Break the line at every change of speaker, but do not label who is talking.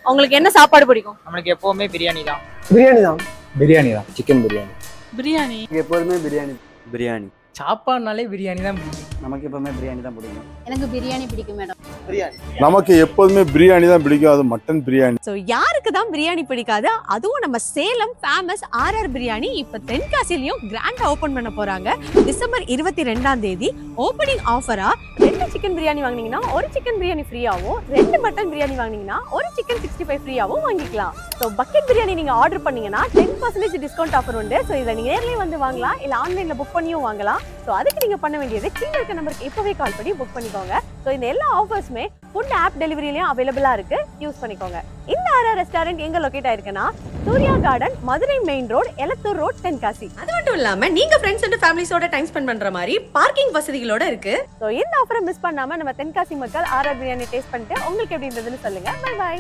உங்களுக்கு என்ன சாப்பாடு பிடிக்கும்?
நம்மளுக்கு எப்பவுமே பிரியாணி தான்.
பிரியாணி தான்.
சிக்கன் பிரியாணி.
பிரியாணி
எப்போதுமே பிரியாணி.
பிரியாணி.
சாப்பாடுனாலே பிரியாணி தான் பிடிக்கும்.
நமக்கு எப்பவுமே பிரியாணி தான் பிடிக்கும்.
எனக்கு பிரியாணி பிடிக்கும் மேடம்.
நமக்கு எப்போதுமே பிரியாணி தான் பிடிக்கும். அது மட்டன் பிரியாணி.
சோ யாருக்கு தான் பிரியாணி பிடிக்காது? அதுவும் நம்ம சேலம் ஃபேமஸ் ஆர்ஆர் பிரியாணி இப்ப தென்காசிலயும் கிராண்டா ஓபன் பண்ண போறாங்க. டிசம்பர் 22ஆம் தேதி ஓபனிங் ஆஃபரா 2 சிக்கன் பிரியாணி வாங்குனீங்கன்னா ஒரு சிக்கன் பிரியாணி ஃப்ரீயாவும், 2 மட்டன் பிரியாணி வாங்குனீங்கன்னா ஒரு சிக்கன் 65 ஃப்ரீயாவும் வாங்கிக்கலாம். சோ பக்கெட் பிரியாணி நீங்க ஆர்டர் பண்ணீங்கன்னா 10% டிஸ்கவுண்ட் ஆஃபர் உண்டு. சோ இத நீங்க நேர்லயே வந்து வாங்கலாம், இல்ல ஆன்லைன்ல புக் பண்ணியும் வாங்கலாம். சோ அதுக்கு நீங்க பண்ண வேண்டியது கீழ இருக்க நம்பருக்கு இப்பவே கால் பண்ணி புக் பண்ணிக்கோங்க. சோ இந்த எல்லா ஆஃபர்ஸ்மே ஃபுட் ஆப் டெலிவரிலயும் அவைலபிளா இருக்கு, யூஸ் பண்ணிக்கோங்க. இந்த ஆர்ஆர் ரெஸ்டாரண்ட் எங்க லொகேட் ஆயிருக்குன்னா Surya garden, Madurai main road, Elathur road, Tenkasi. அது மட்டும் இல்லாம நீங்க ஃப்ரெண்ட்ஸ் அண்ட் ஃபேமிலிஸோட டைம் ஸ்பெண்ட் பண்ற மாதிரி பார்க்கிங் வசதிகளோட இருக்கு. சோ இந்த ஆஃபரை மிஸ் பண்ணாம நம்ம தென்காசி மக்கள் ஆர்ஆர் பிரியாணி டேஸ்ட் பண்ணிட்டு உங்களுக்கு எப்படி இருந்ததுன்னு சொல்லுங்க. Bye by.